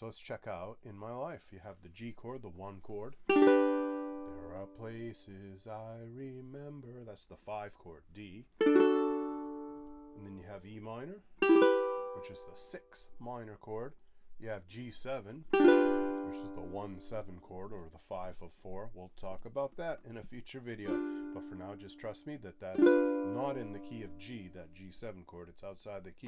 So let's check out In My Life. You have the G chord, the 1 chord. There are places I remember. That's the 5 chord, D. And then you have E minor, which is the 6 minor chord. You have G7, which is the 1/7 chord, or the 5 of 4. We'll talk about that in a future video. But for now, just trust me that that's not in the key of G, that G7 chord. It's outside the key,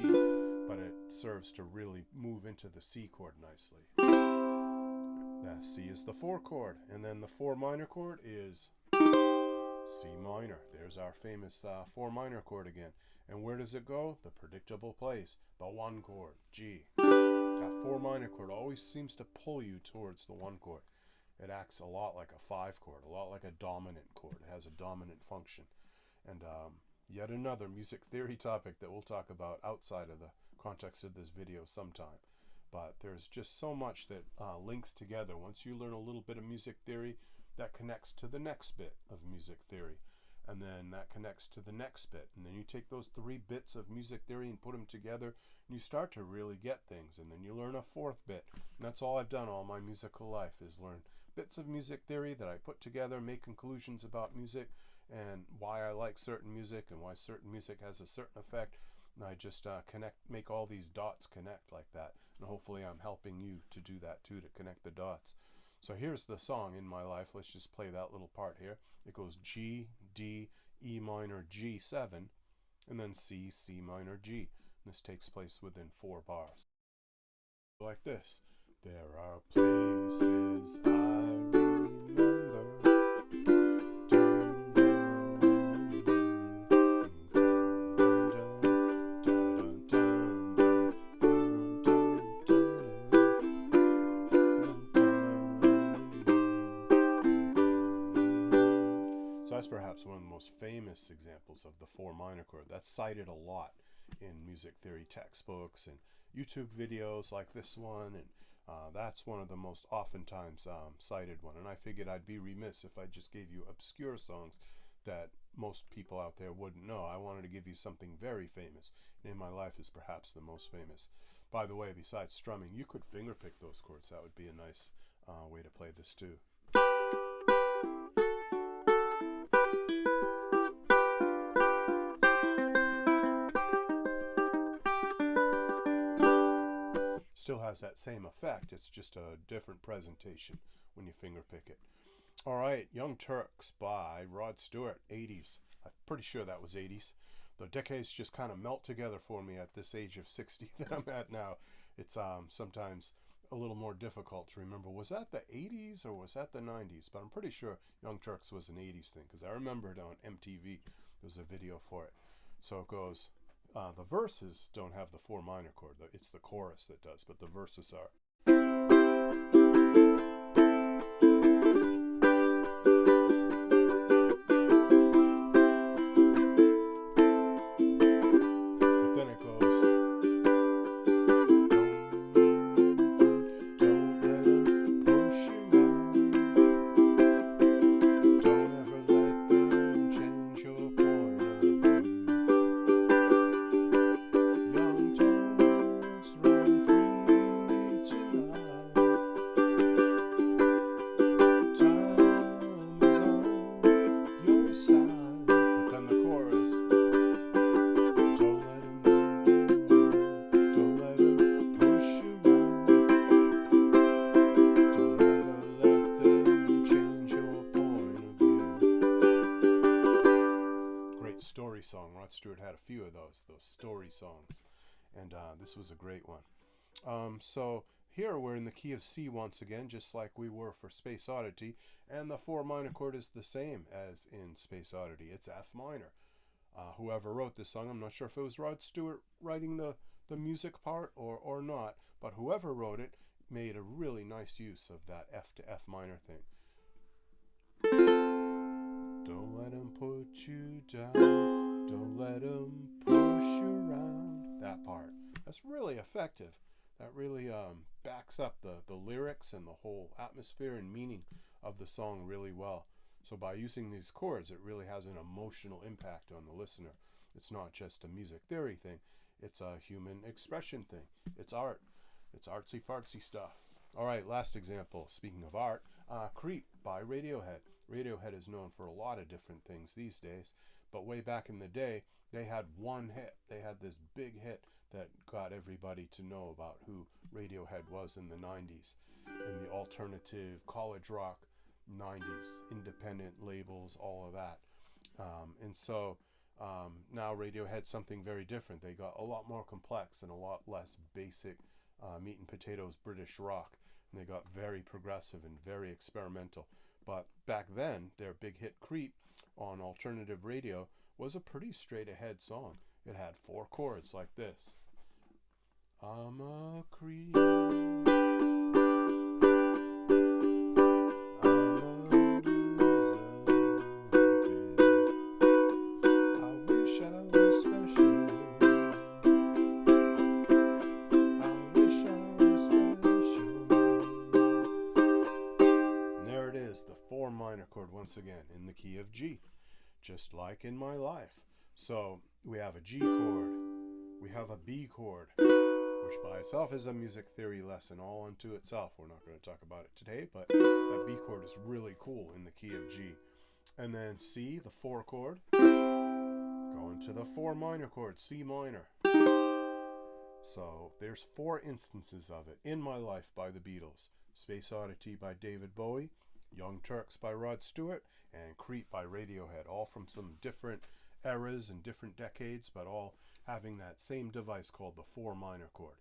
but it serves to really move into the C chord nicely. That C is the 4 chord, and then the 4 minor chord is C minor. There's our famous 4 minor chord again. And where does it go? The predictable place, the 1 chord, G. That 4 minor chord always seems to pull you towards the 1 chord. It acts a lot like a 5 chord, a lot like a dominant chord. It has a dominant function. And yet another music theory topic that we'll talk about outside of the context of this video sometime. But there's just so much that links together. Once you learn a little bit of music theory, that connects to the next bit of music theory. And then that connects to the next bit. And then you take those 3 bits of music theory and put them together, and you start to really get things. And then you learn a 4th bit. And that's all I've done all my musical life, is learn bits of music theory that I put together, make conclusions about music, and why I like certain music, and why certain music has a certain effect. And I just make all these dots connect like that. And hopefully I'm helping you to do that too, to connect the dots. So here's the song In My Life. Let's just play that little part here. It goes G, D, E minor, G7, and then C, C minor, G. And this takes place within 4 bars. Like this. There are places I remember. That's perhaps one of the most famous examples of the 4 minor chord. That's cited a lot in music theory textbooks and YouTube videos like this one, and that's one of the most oftentimes cited one. And I figured I'd be remiss if I just gave you obscure songs that most people out there wouldn't know. I wanted to give you something very famous. In My Life is perhaps the most famous. By the way, besides strumming, you could finger pick those chords. That would be a nice way to play this too. Still has that same effect. It's just a different presentation when you finger pick it. All right, Young Turks by Rod Stewart, 80s. I'm pretty sure that was 80s. The decades just kind of melt together for me at this age of 60 that I'm at now. It's sometimes a little more difficult to remember. Was that the 80s or was that the 90s? But I'm pretty sure Young Turks was an 80s thing, because I remember it on MTV. There's a video for it. So it goes... the verses don't have the 4 minor chord. It's the chorus that does, but the verses are. But then it goes. Don't let them push you around. Don't ever let them change your point of view. Song. Rod Stewart had a few of those story songs, and this was a great one. So here we're in the key of C once again, just like we were for Space Oddity, and the 4 minor chord is the same as in Space Oddity. It's F minor. Whoever wrote this song, I'm not sure if it was Rod Stewart writing the music part or not, but whoever wrote it made a really nice use of that F to F minor thing. Don't let him put you down. Don't let him push you around. That part. That's really effective. That really backs up the lyrics and the whole atmosphere and meaning of the song really well. So by using these chords, it really has an emotional impact on the listener. It's not just a music theory thing. It's a human expression thing. It's art. It's artsy fartsy stuff. All right, last example. Speaking of art, Creep by Radiohead. Radiohead is known for a lot of different things these days, but way back in the day, they had one hit. They had this big hit that got everybody to know about who Radiohead was in the 90s, in the alternative college rock 90s, independent labels, all of that. And so now Radiohead's something very different. They got a lot more complex and a lot less basic meat and potatoes British rock. And they got very progressive and very experimental. But back then, their big hit Creep on alternative radio was a pretty straight ahead song. It had 4 chords like this. I'm a creep. I'm a loser. I wish I was special. I wish I was special. And there it is, the 4 minor chord once again in the key of G, just like in my life. So we have a G chord, we have a B chord, which by itself is a music theory lesson all unto itself. We're not going to talk about it today, but that B chord is really cool in the key of G. And then C, the 4 chord, going to the 4 minor chord, C minor. So there's 4 instances of it. In My Life by the Beatles, Space Oddity by David Bowie, Young Turks by Rod Stewart, and Creep by Radiohead, all from some different eras and different decades, but all having that same device called the 4 minor chord.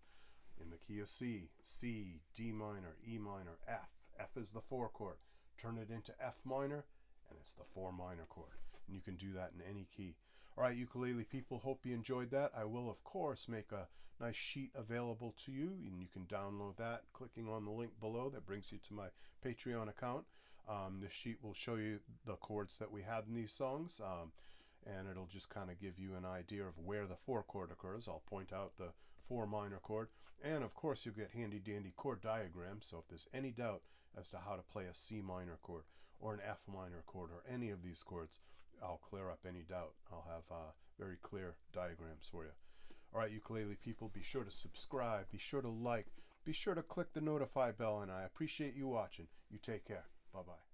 In the key of C, C, D minor, E minor, F. F is the 4 chord. Turn it into F minor, and it's the 4 minor chord. And you can do that in any key. All right, ukulele people, hope you enjoyed that. I will, of course, make a nice sheet available to you, and you can download that clicking on the link below. That brings you to my Patreon account. This sheet will show you the chords that we had in these songs, and it'll just kind of give you an idea of where the 4 chord occurs. I'll point out the 4 minor chord, and of course you'll get handy dandy chord diagrams, so if there's any doubt as to how to play a C minor chord or an F minor chord or any of these chords, I'll clear up any doubt. I'll have very clear diagrams for you. All right, ukulele people, be sure to subscribe, be sure to like, be sure to click the notify bell, and I appreciate you watching. You take care. Bye-bye.